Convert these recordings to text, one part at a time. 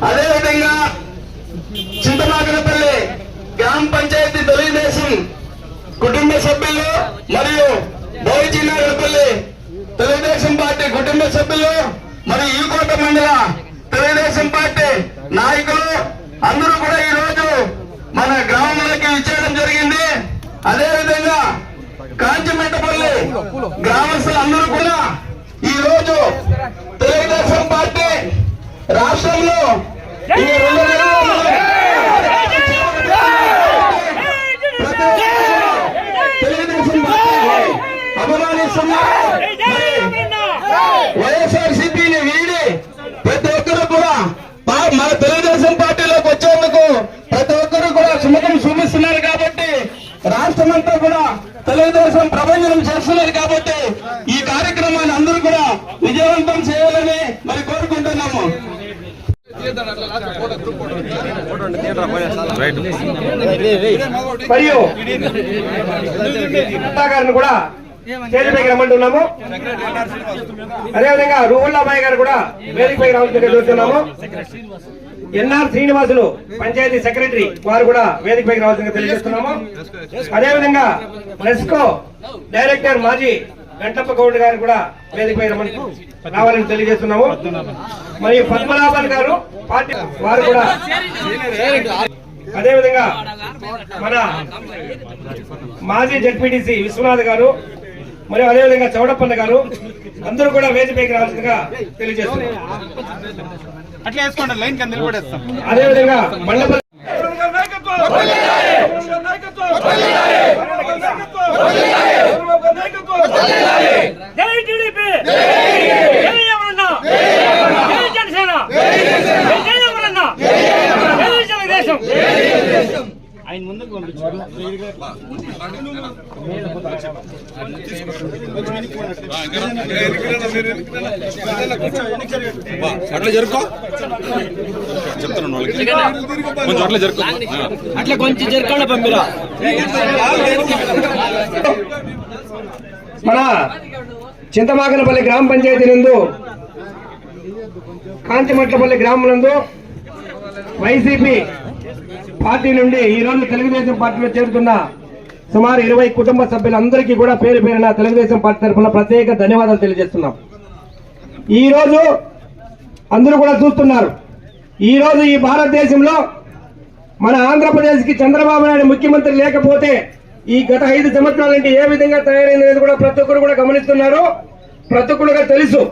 అదేవిధంగా చింతమాకనపల్లి గ్రామ పంచాయతీ తెలుగుదేశం కుటుంబ సభ్యులు మరియు బోయిచిన్నపల్లి తెలుగుదేశం పార్టీ కుటుంబ సభ్యులు మరియు ఈకోట మండల తెలుగుదేశం పార్టీ నాయకులు అందరూ కూడా ఈ రోజు మన గ్రామంలోకి ఇచ్చేయడం జరిగింది. అదేవిధంగా కాంచిమెట్టపల్లి గ్రామస్తులు అందరూ కూడా ఈ రోజు తెలుగుదేశం పార్టీ రాష్ట్రంలో తెలుగుదేశం పార్టీ అభిమానిస్తున్నారు. వైఎస్ఆర్సీపీని వీడి ప్రతి ఒక్కరు కూడా మన తెలుగుదేశం పార్టీలోకి వచ్చేందుకు ప్రతి ఒక్కరు కూడా సుముఖం చూపిస్తున్నారు. కాబట్టి రాష్ట్రం అంతా కూడా తెలుగుదేశం ప్రభంజనం చేస్తున్నారు. కాబట్టి ఈ కార్యక్రమాన్ని అందరూ కూడా విజయవంతం చేయాలని మరి కోరుకుంటున్నాము. మరియు గారిని కూడా స్టేజ్ పైకి రమ్మంటున్నాము. అదేవిధంగా రూహుల్లాబాయ్ గారు కూడా వేదికపైకి రావాల్సిందిగా చూస్తున్నాము. ఎన్ఆర్ శ్రీనివాసులు పంచాయతీ సెక్రటరీ వారు కూడా వేదికపైకి రావాల్సిందిగా తెలియజేస్తున్నాము. అదేవిధంగా నెస్కో డైరెక్టర్ మాజీ వెంటప్ప గౌడ్ గారు కూడా వేదికపై రావాలని తెలియజేస్తున్నాము. మరియు పద్మనాభన్ గారు పార్టీ వారు కూడా, అదేవిధంగా మన మాజీ జడ్పీటీసీ విశ్వనాథ్ గారు మరియు అదేవిధంగా చౌడప్పన్న గారు అందరూ కూడా వేదికపైకి రావాల్సిందిగా తెలియజేస్తున్నారు. అదేవిధంగా మండపల్లి ఆయన ముందుకు పంపించారు. అట్లా జరుపుకో చెప్తున్నాను అట్లా జరుపు అట్లా కొంచెం జరగకుండా పంపిరా. మన చింతమాకనపల్లి గ్రామ పంచాయతీ నందు కాంచిమట్లపల్లి గ్రామం నందు వైసీపీ పార్టీ నుండి ఈ రోజు తెలుగుదేశం పార్టీలో చేరుతున్న సుమారు 20 కుటుంబ సభ్యులందరికీ కూడా పేరు పేరున తెలుగుదేశం పార్టీ తరఫున ప్రత్యేక ధన్యవాదాలు తెలియజేస్తున్నాం. ఈ రోజు అందరూ కూడా చూస్తున్నారు, ఈ రోజు ఈ భారతదేశంలో మన ఆంధ్రప్రదేశ్ కి చంద్రబాబు నాయుడు ముఖ్యమంత్రి లేకపోతే ఈ గత 5 సంవత్సరాల నుండి ఏ విధంగా తయారైందనేది కూడా ప్రతి ఒక్కరు కూడా గమనిస్తున్నారు, ప్రతి ఒక్కరుగా తెలుసు.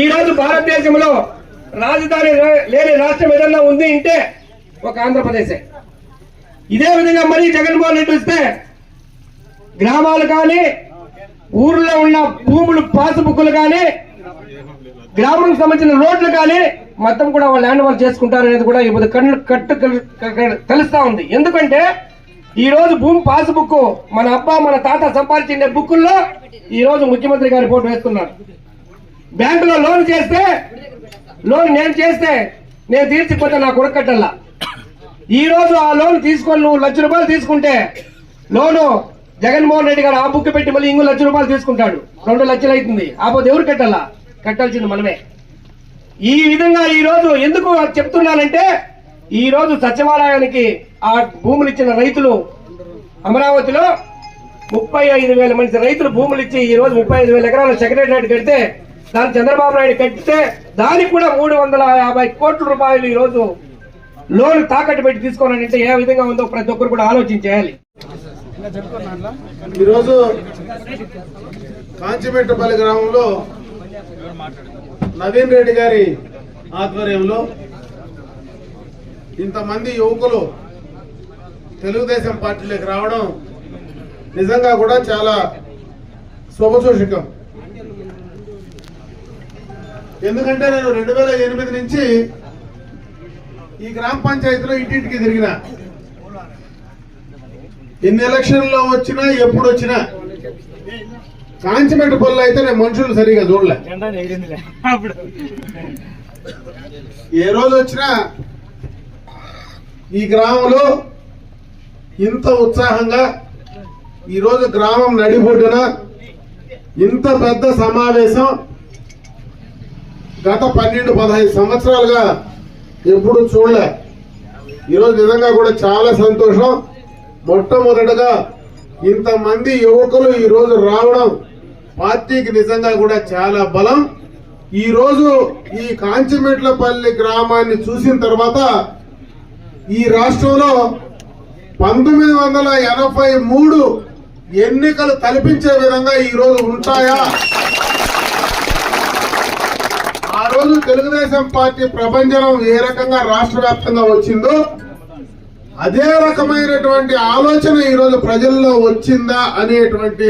ఈ రోజు భారతదేశంలో రాజధాని లేని రాష్ట్రం ఏదన్నా ఉంది అంటే ఒక ఆంధ్రప్రదేశే. ఇదే విధంగా మరీ జగన్మోహన్ రెడ్డి వస్తే గ్రామాలు కానీ ఊర్లో ఉన్న భూములు పాసుబుక్కులు కానీ గ్రామానికి సంబంధించిన రోడ్లు కానీ మొత్తం కూడా వాళ్ళు ల్యాండ్ వాళ్ళు చేసుకుంటారు అనేది కూడా ఇప్పుడు కళ్ళు కట్టు తెలుస్తా ఉంది. ఎందుకంటే ఈ రోజు భూమి పాసుబుక్ మన అబ్బా మన తాత సంపాదించిన బుక్కుల్లో ఈ రోజు ముఖ్యమంత్రి గారి ఫోటో వేసుకున్నారు. బ్యాంకులో లోన్ చేస్తే లోన్ నేను చేస్తే నేను తీర్చిపోతే నా కొడుకు కట్టల్లా. ఈ రోజు ఆ లోన్ తీసుకొని నువ్వు ₹1,00,000 తీసుకుంటే లోను జగన్మోహన్ రెడ్డి గారు ఆ బుక్ పెట్టి మళ్ళీ ఇంకో ₹1,00,000 తీసుకుంటాడు, 2 లక్షలు అవుతుంది. ఆపోతే ఎవరు కట్టాలా? కట్టాల్సింది మనమే. ఈ విధంగా ఈ రోజు ఎందుకు చెప్తున్నానంటే ఈ రోజు సచివాలయానికి ఆ భూములు ఇచ్చిన రైతులు అమరావతిలో 35,000 మంది రైతులు భూములు ఇచ్చి ఈ రోజు 35,000 ఎకరాల సెక్రటరియట్ కడితే దాన్ని చంద్రబాబు నాయుడు కట్టితే దానికి కూడా ₹350 కోట్ల ఈ రోజు లోన్ తాకట్టు పెట్టి తీసుకోవాలంటే ఏ విధంగా ఉందో ప్రతి ఒక్కరు కూడా ఆలోచించేయాలి. ఈరోజు కాంచిమెట్టపల్లి గ్రామంలో నవీన్ రెడ్డి గారి ఆధ్వర్యంలో ఇంతమంది యువకులు తెలుగుదేశం పార్టీలోకి రావడం నిజంగా కూడా చాలా శుభసూచకం. ఎందుకంటే నేను 2008 నుంచి ఈ గ్రామ పంచాయతీలో ఇంటింటికి తిరిగిన, ఎన్ని ఎలక్షన్లో వచ్చినా ఎప్పుడు వచ్చినా కాంచిమెట్టపల్లి అయితే నేను మనుషులు సరిగా చూడలే. ఏ రోజు వచ్చినా ఈ గ్రామంలో ఇంత ఉత్సాహంగా ఈరోజు గ్రామం నడిబొడ్డున ఇంత పెద్ద సమావేశం గత 12-15 సంవత్సరాలుగా ఎప్పుడు చూడలే. ఈరోజు నిజంగా కూడా చాలా సంతోషం. మొట్టమొదటగా ఇంతమంది యువకులు ఈ రోజు రావడం పార్టీకి నిజంగా కూడా చాలా బలం. ఈ రోజు ఈ కాంచిమెట్లపల్లి గ్రామాన్ని చూసిన తర్వాత ఈ రాష్ట్రంలో 1983 ఎన్నికలు తలపించే విధంగా ఈ రోజు ఉంటాయా? ఆ రోజు తెలుగుదేశం పార్టీ ప్రభంజనం ఏ రకంగా రాష్ట్ర వ్యాప్తంగా వచ్చిందో అదే రకమైనటువంటి ఆలోచన ఈ రోజు ప్రజల్లో వచ్చిందా అనేటువంటి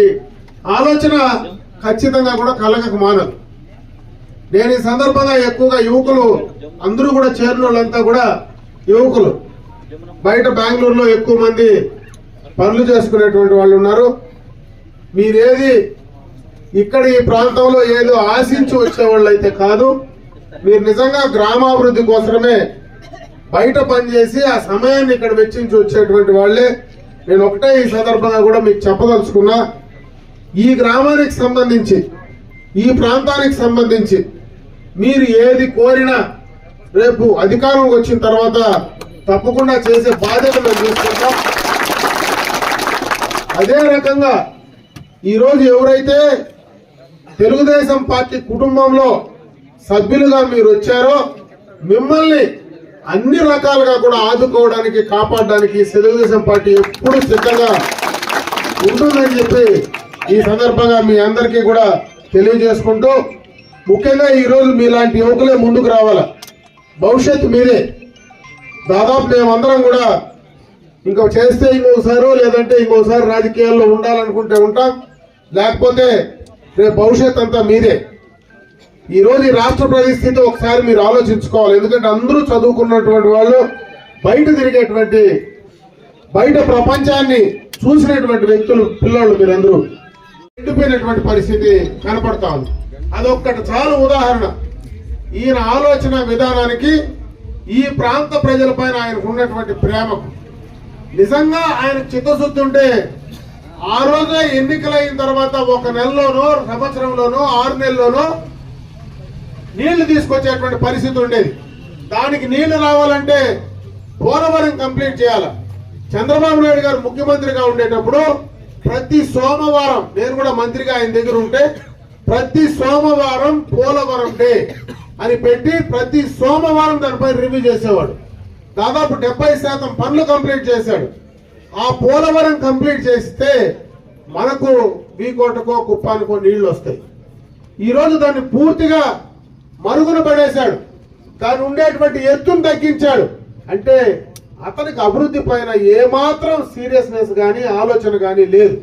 ఆలోచన ఖచ్చితంగా కూడా కలగక మానదు. నేను ఈ సందర్భంగా ఎక్కువగా యువకులు అందరూ కూడా చేరిన వాళ్ళంతా కూడా యువకులు. బయట బెంగళూరులో ఎక్కువ మంది పనులు చేసుకునేటువంటి వాళ్ళు ఉన్నారు. మీరేది ఇక్కడ ఈ ప్రాంతంలో ఏదో ఆశించి వచ్చేవాళ్ళు అయితే కాదు. మీరు నిజంగా గ్రామాభివృద్ధి కోసమే బయట పనిచేసి ఆ సమయాన్ని ఇక్కడ వెచ్చించి వచ్చేటువంటి వాళ్ళే. నేను ఒకటే ఈ సందర్భంగా కూడా మీకు చెప్పదలుచుకున్నా, ఈ గ్రామానికి సంబంధించి ఈ ప్రాంతానికి సంబంధించి మీరు ఏది కోరినా రేపు అధికారం వచ్చిన తర్వాత తప్పకుండా చేసే బాధ్యత మేము తీసుకుంటాం. అదే రకంగా ఈరోజు ఎవరైతే తెలుగుదేశం పార్టీ కుటుంబంలో సభ్యులుగా మీరు వచ్చారో మిమ్మల్ని అన్ని రకాలుగా కూడా ఆదుకోవడానికి కాపాడడానికి తెలుగుదేశం పార్టీ ఎప్పుడు సిద్ధంగా ఉంటుందని చెప్పి ఈ సందర్భంగా మీ అందరికీ కూడా తెలియజేసుకుంటూ, ముఖ్యంగా ఈరోజు మీలాంటి యువకులే ముందుకు రావాల. భవిష్యత్తు మీరే. దాదాపు మేమందరం కూడా ఇంకా చేస్తే ఇంకోసారి లేదంటే ఇంకోసారి రాజకీయాల్లో ఉండాలనుకుంటే ఉంటాం, లేకపోతే రేపు భవిష్యత్ అంతా మీదే. ఈ రోజు ఈ రాష్ట్ర పరిస్థితి ఒకసారి మీరు ఆలోచించుకోవాలి. ఎందుకంటే అందరూ చదువుకున్నటువంటి వాళ్ళు, బయట తిరిగేటువంటి బయట ప్రపంచాన్ని చూసినటువంటి వ్యక్తులు, పిల్లలు మీరందరూ ఎండిపోయినటువంటి పరిస్థితి కనపడతా ఉంది. అదొక్కటి చాలు ఉదాహరణ. ఈయన ఆలోచన విధానానికి, ఈ ప్రాంత ప్రజలపైన ఆయనకు ఉన్నటువంటి ప్రేమకు. నిజంగా ఆయన చిత్తశుద్ధి ఉంటే ఆ రోజే ఎన్నికలైన తర్వాత 1 నెలలోనో సంవత్సరంలోనో 6 నెలల్లోనో నీళ్లు తీసుకొచ్చేటువంటి పరిస్థితి ఉండేది. దానికి నీళ్లు రావాలంటే పోలవరం కంప్లీట్ చేయాలి. చంద్రబాబు నాయుడు గారు ముఖ్యమంత్రిగా ఉండేటప్పుడు ప్రతి సోమవారం, నేను కూడా మంత్రిగా ఆయన దగ్గర ఉంటే, ప్రతి సోమవారం పోలవరం డే అని పెట్టి ప్రతి సోమవారం దానిపై రివ్యూ చేసేవాడు. దాదాపు 70% పనులు కంప్లీట్ చేశాడు. ఆ పోలవరం కంప్లీట్ చేస్తే మనకు వీకోటకో కుప్పానికో నీళ్లు వస్తాయి. ఈరోజు దాన్ని పూర్తిగా మరుగున పడేశాడు. దాని ఉండేటువంటి ఎత్తును తగ్గించాడు. అంటే అతనికి అభివృద్ధి పైన ఏమాత్రం సీరియస్నెస్ కానీ ఆలోచన కానీ లేదు.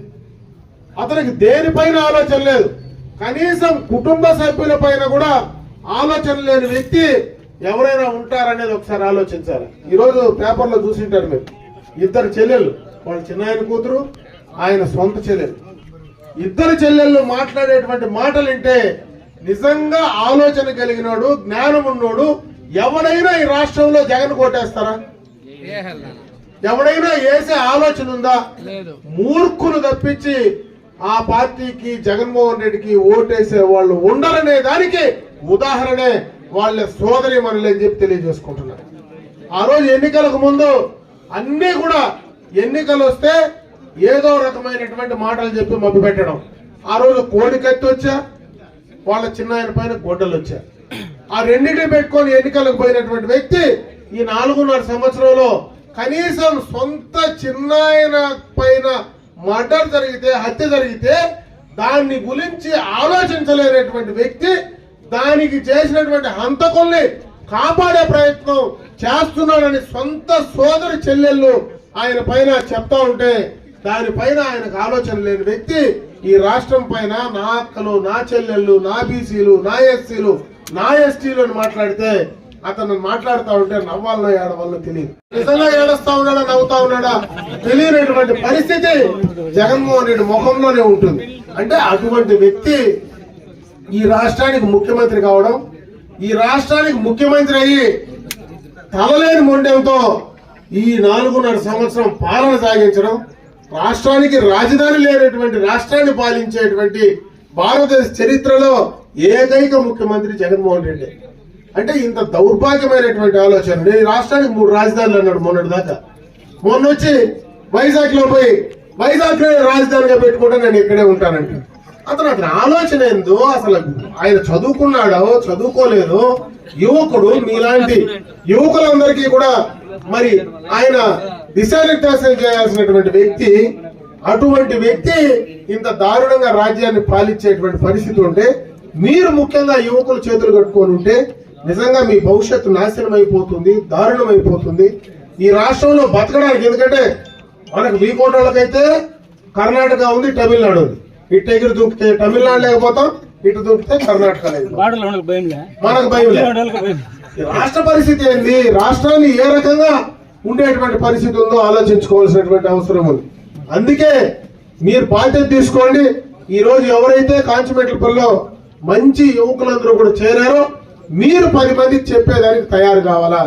అతనికి దేనిపైన ఆలోచన లేదు. కనీసం కుటుంబ సభ్యుల పైన కూడా ఆలోచన లేని వ్యక్తి ఎవరైనా ఉంటారనేది ఒకసారి ఆలోచించాలి. ఈరోజు పేపర్లో చూసింటారు మీరు, 2 చెల్లెళ్ళు, వాళ్ళ చిన్నాయన కూతురు, ఆయన సొంత చెల్లెలు, 2 చెల్లెళ్ళు మాట్లాడేటువంటి మాటలు వింటే నిజంగా ఆలోచన కలిగినోడు, జ్ఞానం ఉన్నోడు ఎవడైనా ఈ రాష్ట్రంలో జగన్ కోటేస్తారా? ఎవడైనా వేసే ఆలోచన ఉందా? మూర్ఖులు తప్పించి ఆ పార్టీకి, జగన్మోహన్ రెడ్డికి ఓటేసే వాళ్ళు ఉండరనే దానికి ఉదాహరణే వాళ్ళ సోదరి మనల్ని చెప్పి తెలియజేసుకుంటున్నారు. ఆ రోజు ఎన్నికలకు ముందు అన్ని కూడా ఎన్నికలు వస్తే ఏదో రకమైనటువంటి మాటలు చెప్పి మభ్య పెట్టడం. ఆ రోజు కోడికత్తి వచ్చా, వాళ్ళ చిన్నాయన పైన గొడ్డలు వచ్చా. ఆ రెండింటిని పెట్టుకొని ఎన్నికలకు పోయినటువంటి వ్యక్తి ఈ 4.5 సంవత్సరంలో కనీసం సొంత చిన్నాయన పైన మర్డర్ జరిగితే, హత్య జరిగితే దాన్ని గురించి ఆలోచించలేనటువంటి వ్యక్తి దానికి చేసినటువంటి హంతకుల్ని కాపాడే ప్రయత్నం చేస్తున్నాడని సొంత సోదరి చెల్లెళ్ళు ఆయన పైన చెప్తా ఉంటే దానిపైన ఆయనకు ఆలోచన లేని వ్యక్తి ఈ రాష్ట్రం పైన నా అక్కలు, నా చెల్లెళ్ళు, నా బీసీలు, నా ఎస్సీలు, నా ఎస్టీలు అని మాట్లాడితే అతను మాట్లాడుతూ ఉంటే నవ్వాలనో ఏడవాలనో తెలియదు. నిజంగా ఏడుస్తా ఉన్నాడా, నవ్వుతా ఉన్నాడా తెలియనటువంటి పరిస్థితి జగన్మోహన్ రెడ్డి ముఖంలోనే ఉంటుంది. అంటే అటువంటి వ్యక్తి ఈ రాష్ట్రానికి ముఖ్యమంత్రి కావడం, ఈ రాష్ట్రానికి ముఖ్యమంత్రి అయ్యి తలలేని మొండెంతో ఈ 4.5 సంవత్సరం పాలన సాగించడం, రాష్ట్రానికి రాజధాని లేనటువంటి రాష్ట్రాన్ని పాలించేటువంటి భారతదేశ చరిత్రలో ఏకైక ముఖ్యమంత్రి జగన్మోహన్ రెడ్డి. అంటే ఇంత దౌర్భాగ్యమైనటువంటి ఆలోచన. నేను ఈ రాష్ట్రానికి 3 రాజధానులు అన్నాడు మొన్నటి దాకా. మొన్న వచ్చి వైజాగ్ లో పోయి వైజాగ్ రాజధానిగా పెట్టుకుంటే నేను ఇక్కడే ఉంటానంటే అతను ఆలోచన ఏందో, అసలు ఆయన చదువుకున్నాడో చదువుకోలేదో, యువకుడు మీలాంటి యువకులందరికీ కూడా మరి ఆయన దిశానిర్దేశం చేయాల్సినటువంటి వ్యక్తి. అటువంటి వ్యక్తి ఇంత దారుణంగా రాజ్యాన్ని పాలించేటువంటి పరిస్థితి ఉంటే, మీరు ముఖ్యంగా యువకులు చేతులు కట్టుకొని ఉంటే నిజంగా మీ భవిష్యత్తు నాశనం అయిపోతుంది, దారుణం అయిపోతుంది ఈ రాష్ట్రంలో బతకడానికి. ఎందుకంటే మనకు మీ కోటలకైతే కర్ణాటక ఉంది, తమిళనాడు ఉంది. ఇటు ఎగిరి దూకితే తమిళనాడు లేకపోతాం, ఇటు దూకితే కర్ణాటక లేదు. మనకు భయం లేదు. రాష్ట్ర పరిస్థితి ఏంది, రాష్ట్రాన్ని ఏ రకంగా ఉండేటువంటి పరిస్థితి ఉందో ఆలోచించుకోవాల్సినటువంటి అవసరం ఉంది. అందుకే మీరు బాధ్యత తీసుకోండి. ఈ రోజు ఎవరైతే కాంచిమెట్లపల్లిలో మంచి యువకులందరూ కూడా చేరారో మీరు 10 మందికి చెప్పేదానికి తయారు కావాలా.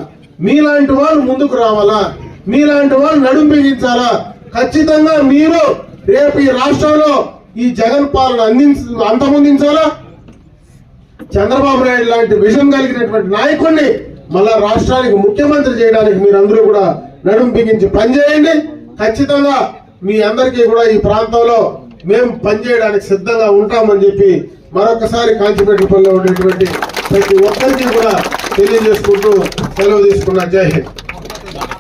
మీలాంటి వాళ్ళు ముందుకు రావాలా, మీలాంటి వాళ్ళు నడుం బిగించాలా. ఖచ్చితంగా మీరు రేపు ఈ రాష్ట్రంలో ఈ జగన్ పాలన అంతమొందించాలా. చంద్రబాబు నాయుడు లాంటి విజన్ కలిగినటువంటి నాయకుడిని మళ్ళా రాష్ట్రానికి ముఖ్యమంత్రి చేయడానికి మీరందరూ కూడా నడుం బిగించి పనిచేయండి. ఖచ్చితంగా మీ అందరికీ కూడా ఈ ప్రాంతంలో మేము పనిచేయడానికి సిద్ధంగా ఉంటామని చెప్పి మరొకసారి కాంచిమెట్లపల్లిలో ఉండేటువంటి ప్రతి ఒక్కరికి కూడా తెలియజేసుకుంటూ సెలవు తీసుకున్నా. జై హింద్.